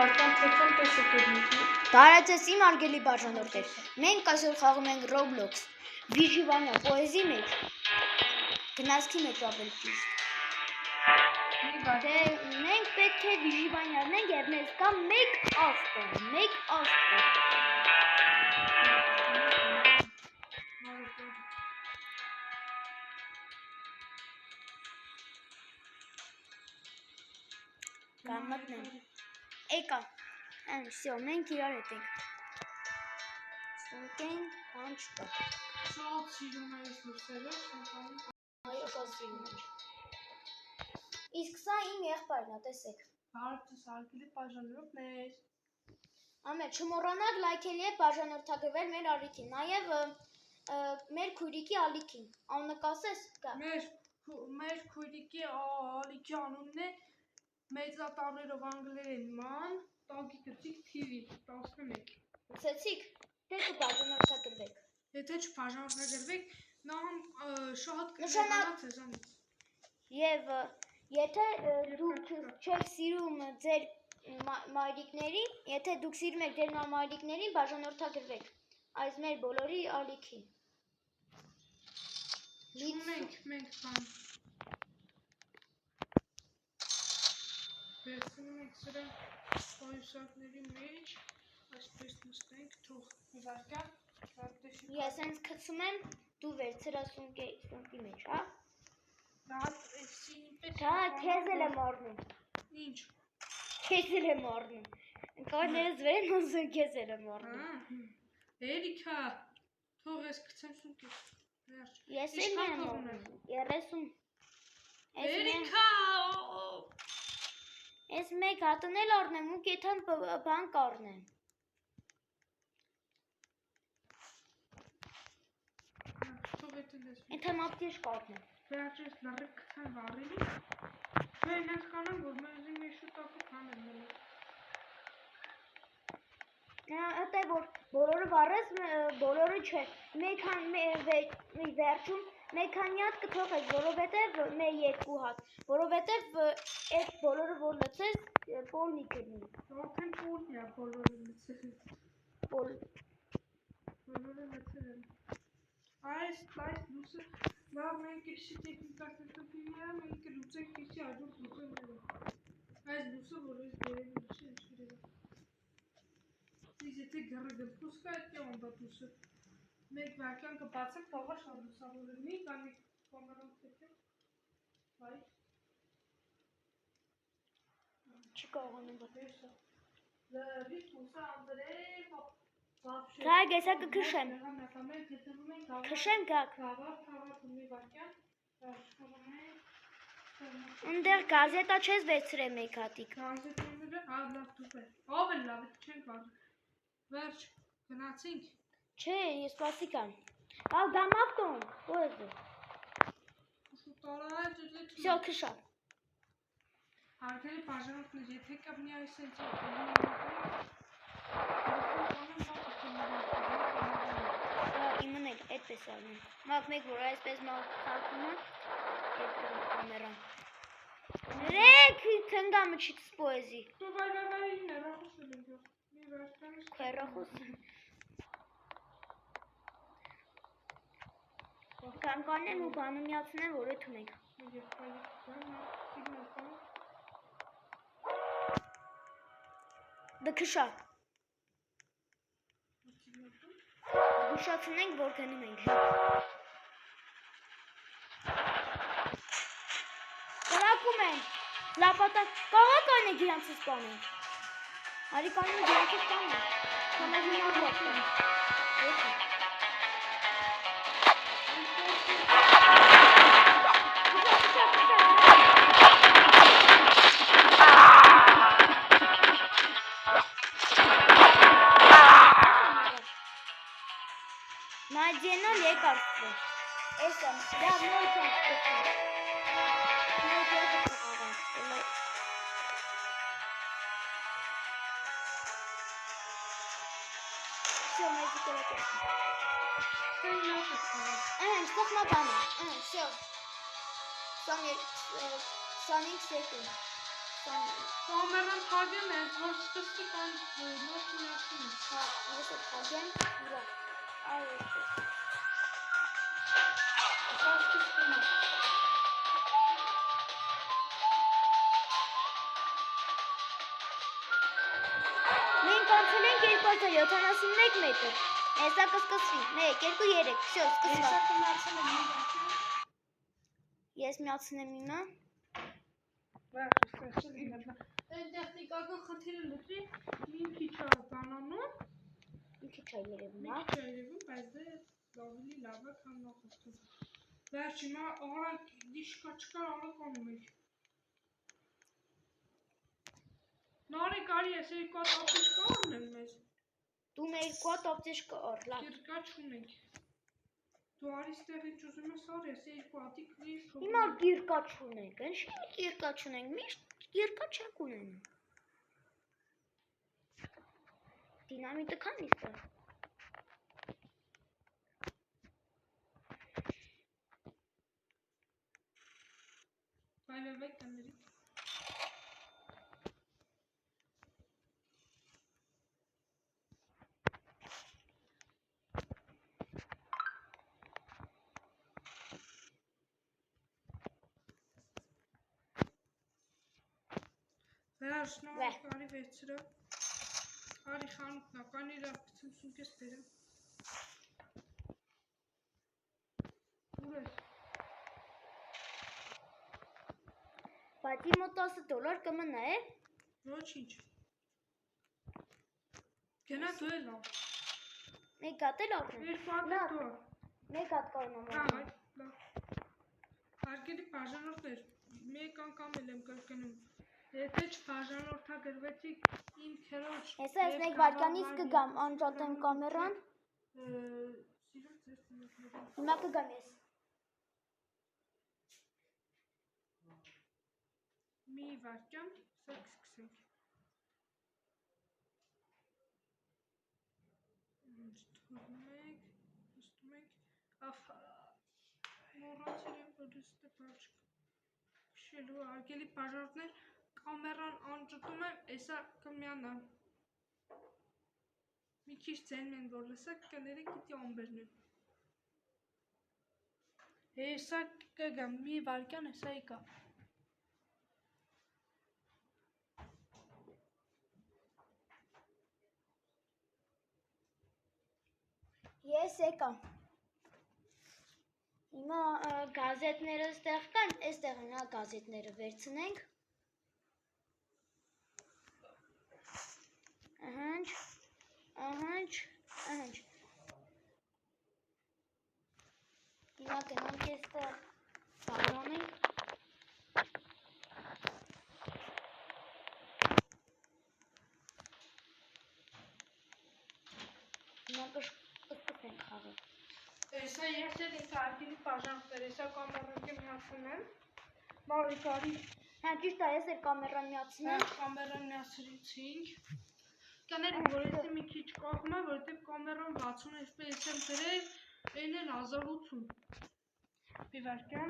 Վարդան թեքան պես է կերնիկի։ Բարացես իմ արգելի բաժանորդեր, մենք այսօր խաղում ենք Roblox, Վիժիվանյա պոեզի մեջ, գնացքի մեջ ապել ճիշտ։ Դե մենք պետք է Վիժիվանյարն ենք և մեզ կա մեկ աստղ։ Կամ մտնեմ, էկա, վсё, մենք իրար հետ ենք, սնկեն, բան չկա։ Շատ սիրում ես լուսերը, Այո, շատ սիրում եմ։ Իսկ սա իմ եղբայրն է, տեսեք։ Բարդուս արգելի բաժանորդներ։ Ամեն չմոռանաք լայքել և բաժանորդագրվել մեր ալիքին, նաև մեր քույրիկի ալիքին, անունը կասես կա։ Մեր քույրիկի ալիքի անունն է մեծատառերով անգլերեն ման, տագիտուցիկ TV 11։ Ուծեցիք, թե կբաժանորդագրվեք։ Եթե չբաժանորդագրվեք, նա շատ կժանանա ձեզանից։ Եվ եթե դուք չեք սիրում ձեր մայրիկներին, եթե դուք սիրում եք ձեր մայրիկներին, բաժանորդագրվեք այս մեր բոլորի ալիքին։ Ունենք մենք բան։ Վերցնում ենք սրա պայուսակների մեջ, այսպես նստենք, թող վարկա, Ես հենց կծում եմ, դու վերցրա սունկի մեջ, հա? Դա քեզ էլ եմ առնում։ Ինչ? Քեզ էլ եմ առնում։ Կարներս վեր են ասում քեզ էլ եմ առնում։ Էրիքա, թող ես կծեմ սունկի։ Ես էլ եմ առնում, 30։ Էրիքա! Ես մեկ հատն էլ առնեմ ու կեթան բան կառնեմ։ Ենթա մապտիեշ կառնեմ։ Վերջես լարիք կծեմ վարիլի, վեն ես կանեմ, որ մեզի մի շուտակը կանեմ մելը։ Ատե որ բոլորը վարես, բոլորը չէ, վերջում մեքանի հատ կթողես, որովհետև մեր երկու հատ, որովհետև այդ բոլորը որ լծես, պոլնի կրնի։ Արդեն պոլնի է բոլորը լծել։ Բոլորը լծել են։ Այս լուսը, լավ մենք էշի տեքնիկասնետոպիլի է, մենք լուծենք էշի աջորդ լուծենները։ Այս լուսը, որ ես բերել լուսը էշիրել է։ Իսկ եթե գռը գլխուս կա էտ է ոնդատ լուսը։ Մենք վարկյան կբացենք, թողա շատ լուսավորելնի, կամ եկ կոմերոն թեքեմ։ Բայ։ Չի կողանում բատեսը։ Լրիվ լուսը անդրև, Կայք եսա կքշեմ։ Քշեմ կակ։ Ընդեղ գազետա չես վերցրե մեկ հատիկ։ Գազետները լավ դուպ է։ Ով էլ լավ է չենք վարդը։ Վերջ, գնացինք։ Չէ, ես պասիկամ։ Ալ դամավտոն, ոեզը։ Վսյո քշա։ Արգելի բաժանորդներ, եթե կապնի այս են Իմն էլ այդպես արնում։ Մակ մեկ որ այսպես մաղթակում է, այդ կամերան։ Նրեք թնդամը չիքս պոեզի։ Դու վայ, ներախուս էլ ենք ով։ Քայրախուս։ Կանկանեն ու բանը միացնեն, որ էթում ենք։ Դքշա։ Գուշացնենք, որ գնում ենք։ Կրակում են, լապատակ, կաղական է գիրանցս պանենք։ Հարիկանին գիրանցս պանենք, կամազին աղլապն ենք։ Նայդյենո լեկարստրը։ Ես եմ, դա նոյց եմ սկսում։ Նոյց եմ սկսում։ Всё, մեզի կրակես։ Ստոխնա բանը, всё։ 25 սեկունդ։ Կամերան թագեմ ես, որ սկսի կան նոր միացում ես։ Հա, ես է թագեմ, ուրա, այ էսպես։ Ասա սկսվում է։ Մենք անցել ենք 271 մետր, հեսա կսկսվի, 1, 2, 3, վсё, սկսվա։ Ես միացնեմ իմը։ Այն տեխնիկական խնդիրը լուծի, մի քիչ է բանանում, մի քիչ է երևում, հա։ մի քիչ է երևում, բայց դե ավելի լավ է, քան նախորդը։ Վերջ հիմա արագ դիշկա չկար, արագ անում ենք։ Նարի կարի ես երկու հատ ապտեշկա առնեմ մեզ։ Դու մեր երկու հատ ապտեշկա առ, լավ։ Երկա չունենք։ Դու արի ստեղից ուզում ես առ, ես երկու հատի կլիր թողում։ Հիմա երկա չունենք, ինչ երկա չունենք, միշտ երկա չենք ունենում։ Դինամիտը քանի ստա։ Բայվեվեք տների։ Վերջ նոր կարի վերցրը։ Կարի խանութնա, կան իրա պծնսուն կես բերեմ։ Ուր ես։ Բայց իմ մոտ $10 կմնա է։ Ոչինչ։ Գնա դու էլ ավ։ Մեկ հատ էլ առնեմ։ Երկու հատ էլ դու ավ։ Մեկ հատ կարնամ Հա, առնեմ։ լավ։ Հարգելի բաժանորդներ, մեկ անգամ էլ եմ կրկնում։ Եթե չբաժանորդագրվեցիք իմ քերոջ Հեսա ես մեկ վարքյանից կգամ, անջատեմ կամերան։ Սիրով ձեր ծնողներին։ Հիմա կգամ ես։ Մի վարքյան, սա կսկսենք։ Թողնում ենք, նստում ենք, մոռացել եմ, որ ստե բաճկ քշելու, արգելի բաժանորդներ, կամերան անջտում եմ, էսա կմյանա։ Մի քիչ ձենում են, որ լսակ կները գիտի ամբերնեմ։ Էսա կգամ, մի վարքյան էսա իկա։ Ես եկամ։ Հիմա գազետները ստեղ կան, այստեղ նա գազետները վերցնենք։ Ահանջ, ահանջ, ահանջ։ Հիմա գնանք այստեղ բաժանենք։ Հիմա կսկսենք խաղը։ Էսա ես էլ ինքը արգելի բաժանորդներ, էսա կամերան միացում եմ։ Բարի կարի։ Հա ճիշտ է, ես էլ կամերան միացնեմ։ Կամերան միացրեցինք։ Կներեք, որ էսի մի քիչ կողմ է, որովհետև կամերան 60 FPS եմ դրել, այն էլ 1080։ Մի վարքյան։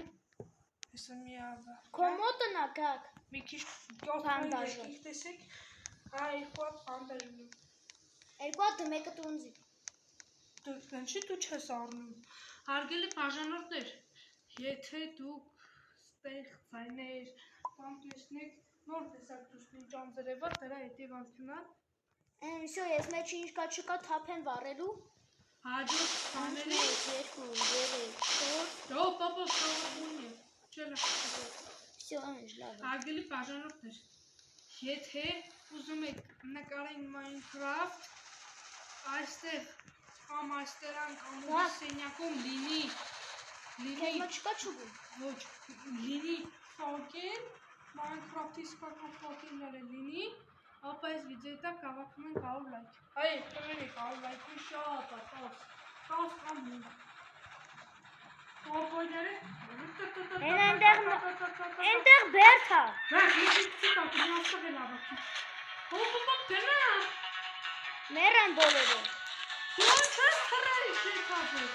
Էսա մի ավա։ Քո մոտն ա գակ։ Մի քիչ կողմը եկեք տեսեք։ Հա, երկու հատ բանդաժ ունեմ։ Երկու հատ մեկը տունձի։ Ինչի դու չես առնում։ Հարգելի բաժանորդներ, եթե դուք ստեղծայներ կամ տեսնեք նոր տեսակ դուսնի ճանձրևա, դրա հետևանքն է։ Всё, ես մեջ ինչ կա չկա թափ են վառելու։ Հաջորդ բաները 1, 2, 3, 4։ Դո պապա սովորունի։ Չելա։ Всё, անջ լավ է։ Հարգելի բաժանորդներ, եթե ուզում եք նկարել Minecraft, այստեղ կամ այստերան կամ սենյակում լինի Քեզ մոտ չկա չուգում։ ոչ լինի ֆակել Minecraft-ի սկական ֆակելները լինի, ապա այս վիդեոյի տակ հավաքում ենք 100 լայք։ Այ, կներեք 100 լայքի շատ է, 10 կամ 5։ Կողմները Այնտեղ բերդ է։ Վերջ, մի քիչ տակ, մի աստղ էլ ավակի։ Հոպոպա գնա։ Մեռան բոլորը։ Դու չես թռել, չես ապել։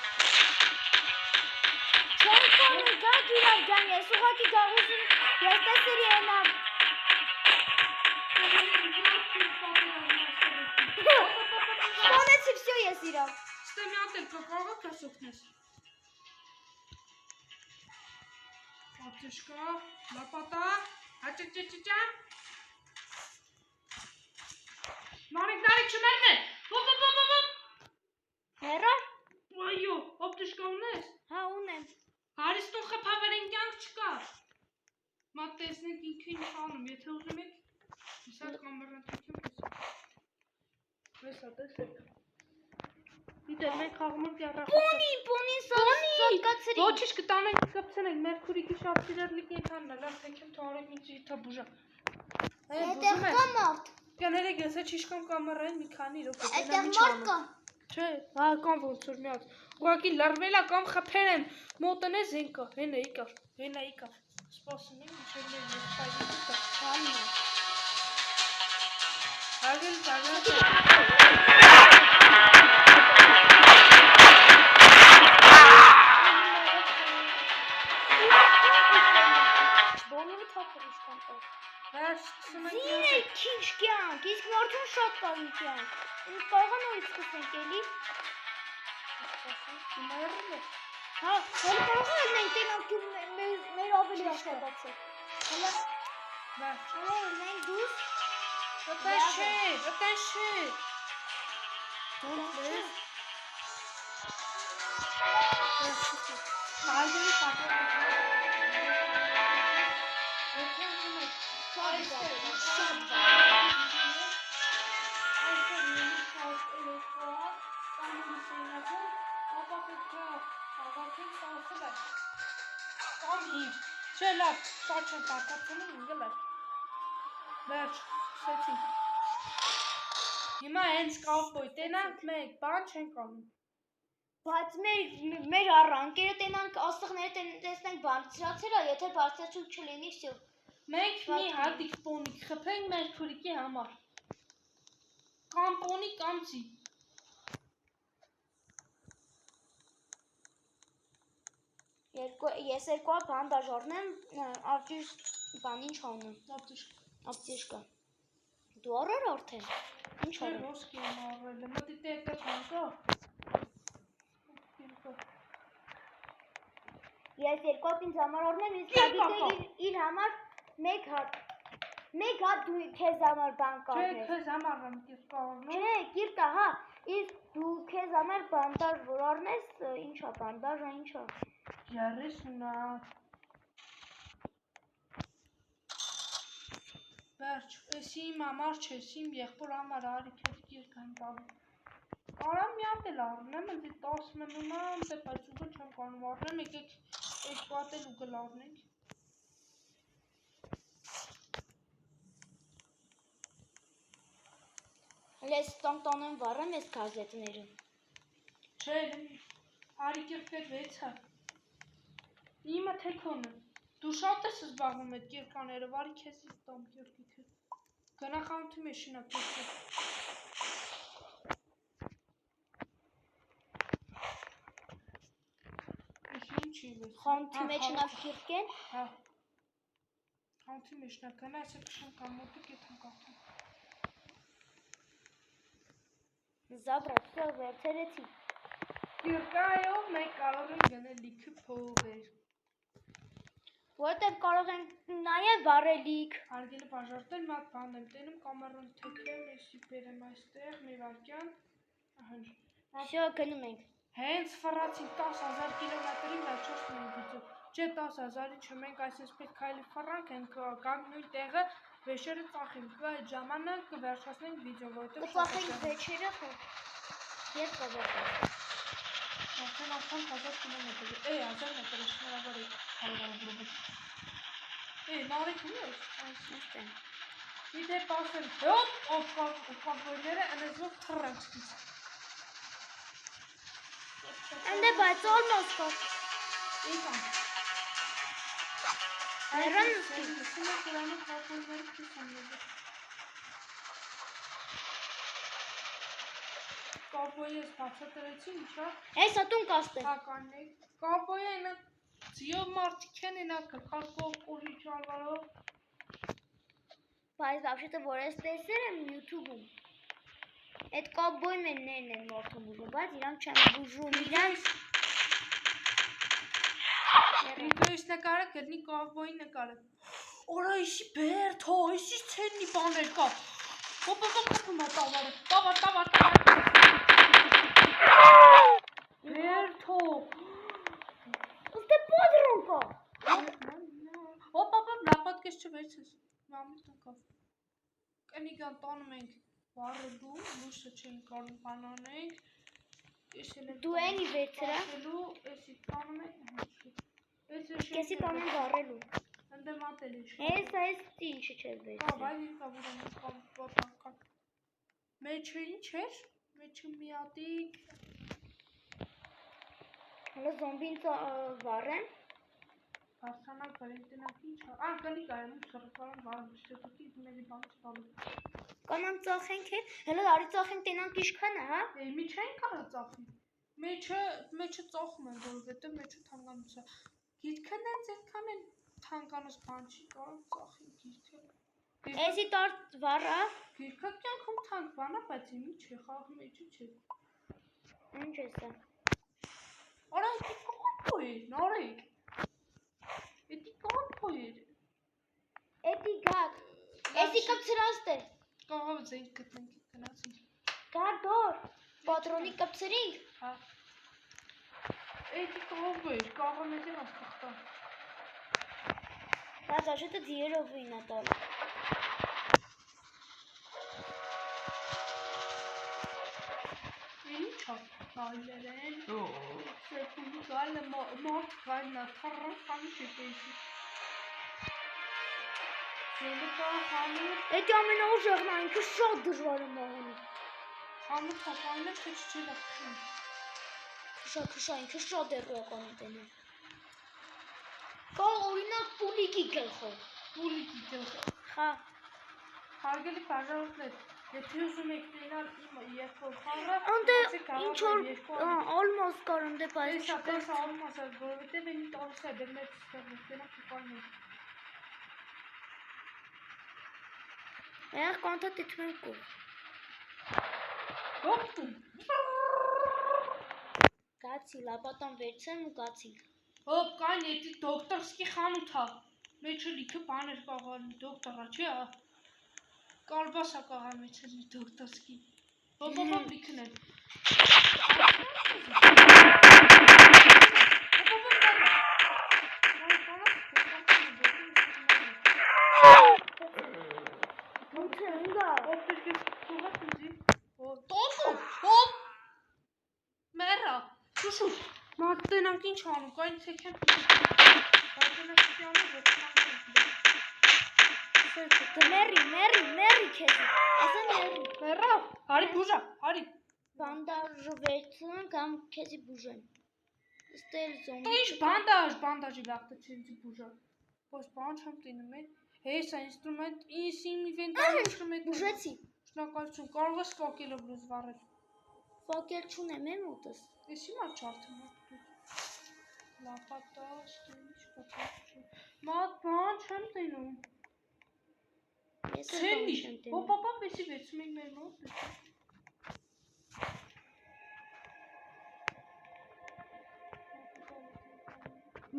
Չեմ կոնի գակ իրար գան, ես ուղակի գաղուսին, ես տեսերի ենա Սպանեցի, վсё, ես իրավ։ Ստե մի հատ էլ կա, կարող եք ես օգնես։ Պատշկա, լապատա, հաճճճճա։ Նարիկ չմերն է, Հեռար։ այո, օպտիշկա ունես։ Հա, ունեմ։ Հարիստուն խպավերին կյանք չկար։ Մատ տեսնենք ինքը ինչ անում, եթե ուզում եք, իսատ կամերան թեքեմ պես։ Հեսա, տեսեք։ Իդեր մենք խաղմուր կյարախ։ Պոնին սատկացրի։ Ոչիշ կտանենք կպցնենք, մերքուրիկի շապսիրար լիք ենթանն է, լավ թեքեմ թողարեք ինձ իթա բուժա։ Այդտեղ կա մարդ։ Կյաներեք ես է չիշկամ կամերային մի քանի իրոք։ Այդտեղ մարդ կա։ Չէ, հա կամ ոնց որ մի հատ։ Ուղղակի լրվելա կամ խփել են, մոտենես հենկա, հենա իկար։ Սպասում ենք, ինչեր մեր ես պայդի կա։ Բանն է։ Հագել ճանաչ։ Բոլորը թափր իշկան տար։ Հաշ, սկսում ենք Զինը քիչ կյանք, իսկ մարդուն շատ կարին կյանք։ Ինձ կարող են նորից սկսենք էլի։ իմայրել է։ Հա, հələ կարող են մենք տենանք մեր ավելի աշխատացել։ Հələ մենք դուս։ Ոտեն չէ։ Հալդերի պատրը։ Չէ լավ, սա չեն տակացնում, ինգել է։ Վերջ, սկսեցին։ Հիմա հենց կավբոյ, տենանք մեկ, բան չեն կանում։ Բայց մեր առանկերը տենանք, աստղները տեսնենք բարձրացել է, եթե բարձրացում չլինի, վсё։ Մենք մի հատիկ պոնիկ խփենք մեր քուրիկի համար։ Կամ պոնի կամ ծի։ Ես երկու հատ բանդաժ առնեմ, ավճիշ բան ինչ անեմ։ Ապտիշկա։ Դու առար արդեն։ Ինչ Չէ, արեմ։ ոսկի եմ առել, մտի տետը չանկա։ Ես երկու հատ ինձ համար առնեմ, իսկ Դավիթը իր համար մեկ հատ դու քեզ համար բան Չէ, կառնես։ քեզ համար եմ կիրկա առնում։ Չէ, կիրկա, հա, իսկ դու քեզ համար բանդաժ որ առնես, ինչա բանդաժը, ինչա։ 30 Վերջ, ես իմ համար չէ, իմ եղբոր համար արի քեզ կիրկան տալու։ Կարամ մի հատ էլ առնեմ, ընձի 10 մնունամ, դե բայց ուգը չեմ կանում առնեմ, եկեք երկու հատ էլ ուգը լարնենք։ Ես տանտանեմ վառեմ ես գազետները։ Չէ, արի կիրկեր 6-ը։ Իմը թեքոնը։ Դու շատ ես զբաղվում այդ կիրկաները, վարի քեզ իսկ տամ կիրկիքը։ Գնախանութի մեշինա կիրկը։ Ինչի վես։ Խանութի մեջ նավ կիրկեն։ Հա։ Խանութի մեշինա գնա, այսը կշեմ կամ մոտիկ ետ եմ կաղթում։ Զաբրատ, վсё, վերցերեցի։ Կիրկայով մենք կարող ենք գնել լիքը փողեր։ Որտեղ կարող ենք նաև վառելիք։ Հարգելի բաժարտել, մի հատ բան եմ տենում, կամերան թեքեմ, եսի բերեմ այստեղ, մի վարկյան։ Վсё, գնում ենք։ Հենց ֆռացինք 10,000 կիլոմետրի վերջոց մենք գծում։ Չէ 10,000-ի չմենք այսպես պետք այլի ֆռանք ենք գանք նույն տեղը, վեշերը ծախենք, այդ ժամանակ կվերջացնենք վիդեո, որովհետև Կծախենք վեչերը, երբ կվերցնենք։ Արդեն 1000 կիլոմետր, 1000 մետր շնորհավոր է հարավարում։ Նարեկ ունես, Այստեղ։ Իդե պասեմ, հոպ, օպակորները ընեզվով թռանցքից։ And բայց almost got. Եկան։ Ներան Սում է կուրանը կապորները քիս եմ լեզը։ Կապոյի ես բացատրեցի, ինչա։ Այս ատուն կաստը։ Հականնեք։ Կապոյը ենա ձիով մարդիկ են ենա կխարկով, կորիչ անվարով։ Բայց вообще-то որ ես տեսել եմ YouTube-ում։ Այդ կովբոյ մեններն են մորթում բուժում, բայց իրանք չեն բուժում, իրանք Վիդեոյից նկարը գտնի կովբոյի նկարը։ Օրա իշի բերթո, իշի ցեննի բաներ կա։ Տավար։ Բերթո։ Ուստե պոդրոնկա։ Պապա, լապատկես չվերցես։ Մամուտ նկավ։ Կնիգան տանում ենք վառելու, լույսը չենք կարող բանանենք։ Դու էնի վերցրա։ Էսի տանում ենք։ Կեսի տանում վառելու։ Ընդ մատել է։ Այս ինչը չես վերցրել։ Բայց ինքա բուրում Մեջը ինչ էր։ Մեջը միատիկ։ Հələ զոմբին վառեն։ Հասանակ բարենտնակ ինչ։ Կնի կարեմ սրը կարեմ վարում շետուտի դուների բան չտալու։ Կանանք ծախենք է։ Հələ արի ծախենք տենանք իշքանը, հա։ Մի չեն կարա ծախի։ Մեջը ծախում են, որովհետև մեջը թանկանուց է։ Գիրքն են ձերքան են թանկանուց բան չի կարող ծախի գիրքը։ Էսի տար վառա։ Գիրքը կյանքում թանկ բան է, բայց ինչ է, խաղ մեջը չէ։ Ինչ է սա։ Արա, էդի կողոպո էր, նարեկ։ Էդի կողոպո էր։ Էդի գակ։ Էսի կպցրաստ է։ Կողով ձենք գտնենք գնացինք։ Գար դոր։ Պատրոնի կպցրինք։ Հա։ Էդի կողոպո էր, կողը մեզ էր աստղտա։ Բայց աշետը ձիրով վինա տալ։ Ինչ է, գայլեր են։ Սեպուլի գայլը մարդ գայլնա, թարրան խանի շեպեյսի։ Ձելը կա խանուր։ Էդի ամենաուժեղն այնքը շատ դժվար է մահանի։ Խանուր թապայնը թե չչել է խշան։ Քշա, ինքը շատ է ռոական ուտենում։ Կա օրինակ պուլիկի գլխով։ Պուլիկի գլխով։ Հա։ Հարգելի բաժանորդներ, եթե ուզում եք տենալ իմ երբ որ խաղը, Անդե ինչ որ ալմաս կար անդե բայց չկար։ Տեսա ալմաս էր, որովհետև էնի տալիս է դերմեց ստեղնես, տենակ կպայնեն։ Այախ կանթա տիթում եմ կով։ Հոպտում։ Գացի, լապատան վերցեմ ու գացինք։ Հոպ, կայն էդի դոկտորսկի խանութ հա։ Մեջը լիքը բաներ կաղալի, դոկտորա չի հա։ Կալբասա կաղա մեջը դոկտորսկի։ Հոպ, լիքն են։ Մատենանք ինչ անում, կային թեք եմ Մերի քեզի, ասեմ մերի։ Մերավ, հարի բուժա, հարի։ Բանդաժ վերցնեմ կամ քեզի բուժեմ։ Ստել զոմբի։ Դու ինչ բանդաժի վաղտը չենցի բուժա։ Ոչ բան չեմ տինում են, հեսա ինստրումենտ, ինվենտար ինստրումենտ։ Բուժեցի։ Շնորհակալություն, կարող ես ֆոկելով լուզ վառել։ Ֆոկել չունեմ եմ ուտս։ Ես հիմա չարդում եմ։ Լապատաշ, ինչ պատասխան։ Մատ բան չեմ տինում։ Ես Ցենի, հոպապա պեսի վերցում ենք մեր մոտ։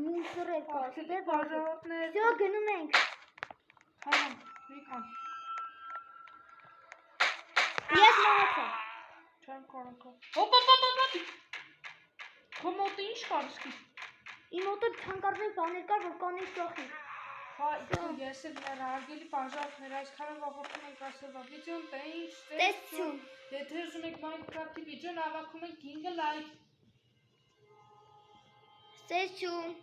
Մուսոր է կաստե բաժանորդներ։ Всё գնում ենք։ Համ, մեկան։ Ես մահացա։ Չեմ կարող։ Հոպապապապա։ Քո մոտ ինչ կար սկի։ Իմ մոտը թանկարժեք բաներ կար, որ կանից ծախի։ Հա, ես էլ մեր հարգելի բաժանորդներ, այսքանը ողորմում ենք այսօրվա վիդեոն, տեսություն։ Եթե ուզում եք Minecraft-ի վիդեոն հավաքում ենք 5 լայք։ Տեսություն։